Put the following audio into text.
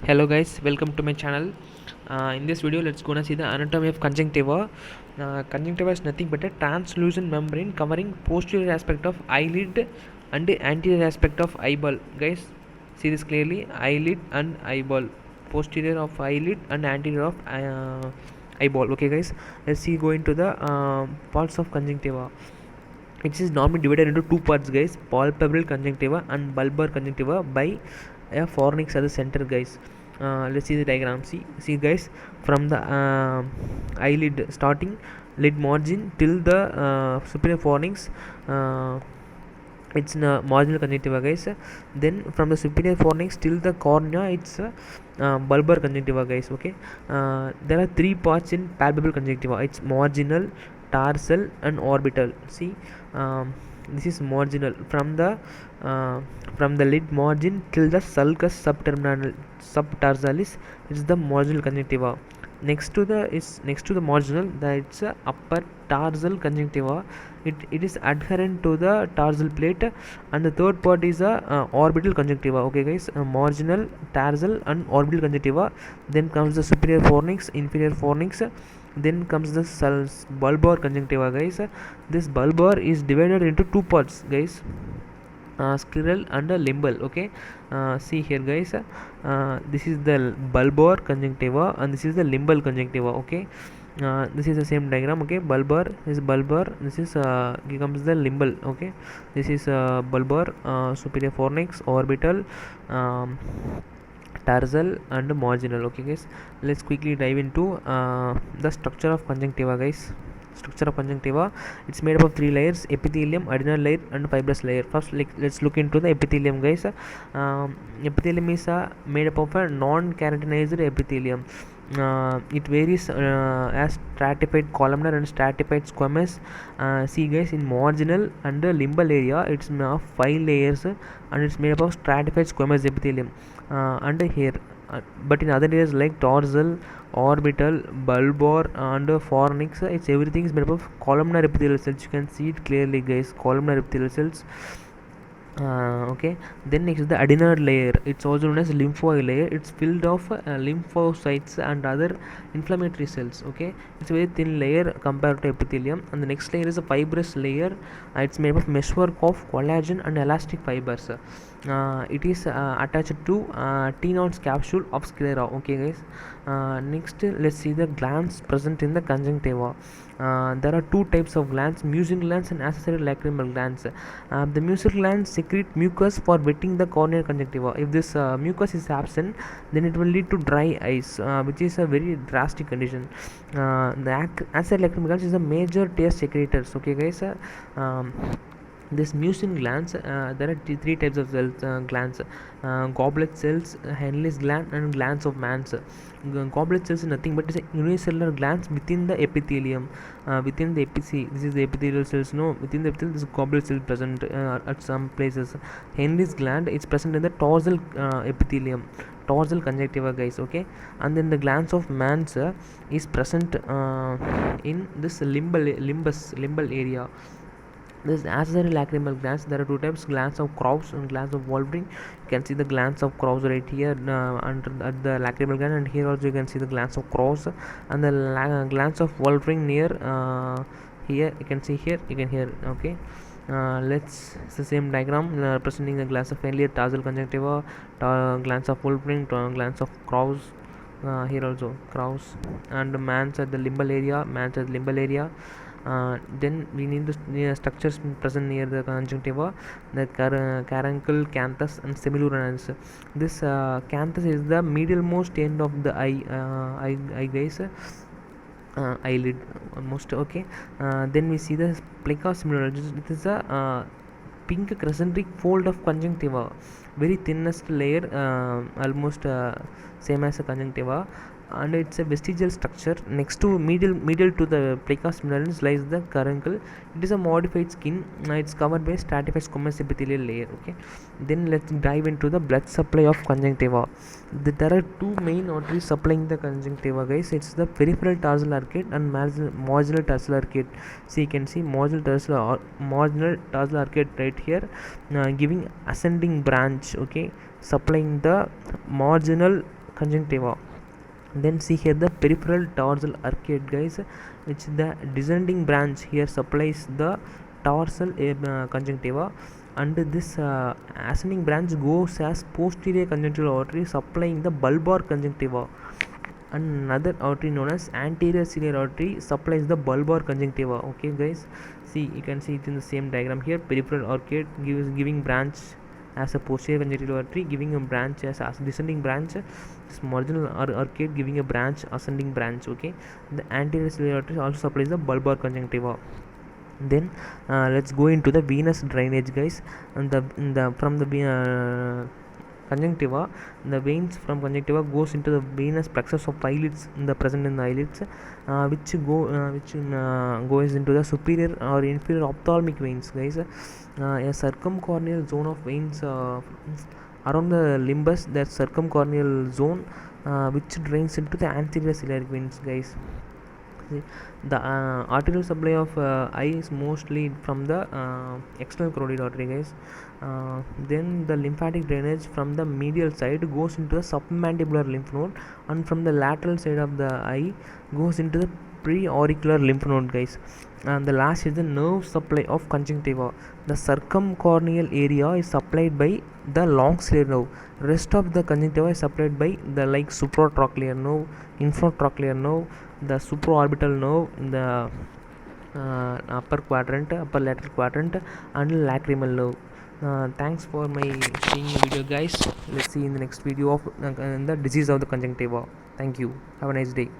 Hello guys, welcome to my channel. In this video, let's gonna see the anatomy of conjunctiva. Conjunctiva is nothing but a translucent membrane covering posterior aspect of eyelid and the anterior aspect of eyeball. Guys, see this clearly: eyelid and eyeball, posterior of eyelid and anterior of eyeball. Okay, guys, let's see go into the parts of conjunctiva, which is normally divided into two parts, guys: palpebral conjunctiva and bulbar conjunctiva by a fornix at the center, guys. Let's see the diagram. See guys, from the eyelid starting lid margin till the superior fornix, it's marginal conjunctiva, guys. Then from the superior fornix till the cornea, it's bulbar conjunctiva, guys. Okay, there are three parts in palpebral conjunctiva: it's marginal, tarsal and orbital. See, this is marginal from the lid margin till the sulcus subtarsalis. It's the marginal conjunctiva. Next to the marginal, that's upper tarsal conjunctiva. It is adherent to the tarsal plate. And the third part is orbital conjunctiva. Okay, guys, marginal, tarsal and orbital conjunctiva. Then comes the superior fornix, inferior fornix. Then comes the bulbar conjunctiva, guys. This bulbar is divided into two parts, guys: scleral and limbal. Okay, see here, guys, this is the bulbar conjunctiva and this is the limbal conjunctiva. Okay, this is the same diagram. Okay, bulbar is bulbar, this is becomes the limbal. Okay, this is bulbar, superior fornix, orbital, tarsal and marginal. Okay, guys, let's quickly dive into the structure of conjunctiva, guys. Structure of conjunctiva: it's made up of three layers: epithelium, adenal layer and fibrous layer. First, let's look into the epithelium, guys. Epithelium is made up of a non-keratinized epithelium. It varies as stratified columnar and stratified squamous. See, guys, in marginal and limbal area, it's made of 5 layers and it's made up of stratified squamous epithelium. And here, but in other areas like dorsal, orbital, bulbar and fornix, it's everything is made up of columnar epithelial cells. You can see it clearly, guys, columnar epithelial cells. Okay, then next is the adenal layer. It's also known as lymphoid layer. It's filled of lymphocytes and other inflammatory cells. Okay, it's a very thin layer compared to epithelium. And the next layer is a fibrous layer. It's made of meshwork of collagen and elastic fibers. It is attached to Tenon's capsule of sclera. Okay, guys. Next, let's see the glands present in the conjunctiva. There are two types of glands: mucin glands and accessory lacrimal glands. The mucin glands secrete mucus for wetting the corneal conjunctiva. If this mucus is absent, then it will lead to dry eyes, which is a very drastic condition. The accessory lacrimal glands is a major tear secretors. Okay, guys. This mucin glands, there are three types of cells, glands: goblet cells, Henle's gland and glands of Mann's. Goblet cells is nothing but it's a unicellular glands within the epithelium, within the epithelium. This is the epithelial cells. No, within the epithelium, this goblet cell present at some places. Henle's gland is present in the dorsal epithelium, dorsal conjunctiva, guys. Okay, and then the glands of Mann's is present in this limbal area. This accessory lacrimal glands, there are two types: glands of Krauss and glands of Wolfring. You can see the glands of Krauss right here under at the lacrimal gland, and here also you can see the glands of Krauss and the glands of Wolfring near here. You can see here, you can hear. Okay, it's the same diagram representing the glands of Henle, tarsal conjunctiva, glands of Wolfring, glands of Krauss. Here also Krauss, and Mann's at the limbal area. Then we need the structures present near the conjunctiva: the caruncle, canthus and semilurans. This canthus is the medialmost end of the eye, guys, eyelid almost. Okay, then we see the plica semilurans. It is a pink crescentic fold of conjunctiva, very thinnest layer, almost same as a conjunctiva, and it's a vestigial structure. Next to medial to the plica semilurans lies the caruncle. It is a modified skin. It's covered by stratified squamous epithelial layer. Okay, then let's dive into the blood supply of conjunctiva. There are two main arteries supplying the conjunctiva, guys. It's the peripheral tarsal arcade and marginal tarsal arcade. So you can see marginal tarsal arcade right here, giving ascending branch. Okay, supplying the marginal conjunctiva. Then see here the peripheral dorsal arcade, guys, which the descending branch here supplies the dorsal conjunctiva, and this ascending branch goes as posterior conjunctival artery supplying the bulbar conjunctiva, and another artery known as anterior ciliary artery supplies the bulbar conjunctiva. Okay guys, see, you can see it in the same diagram here. Peripheral arcade giving branch as a posterior conjunctival artery, giving a branch as descending branch. This marginal arcade giving a branch, ascending branch. Okay, the anterior ciliary artery also supplies the bulbar conjunctiva. Then let's go into the venous drainage, guys. And from the conjunctiva, the veins from conjunctiva goes into the venous plexus of eyelids present in the eyelids, which goes into the superior or inferior ophthalmic veins, guys. A circumcorneal zone of veins around the limbus, that circumcorneal zone which drains into the anterior ciliary veins, guys. The arterial supply of eye is mostly from the external carotid artery, guys. Then the lymphatic drainage from the medial side goes into the submandibular lymph node, and from the lateral side of the eye goes into the preauricular lymph node, guys. And the last is the nerve supply of conjunctiva. The circumcorneal area is supplied by the long ciliary nerve. Rest of the conjunctiva is supplied by the supratrochlear nerve, infratrochlear nerve, the supraorbital nerve in the upper lateral quadrant, and lacrimal nerve. Thanks for seeing the video, guys. Let's see in the next video of the disease of the conjunctiva. Thank you. Have a nice day.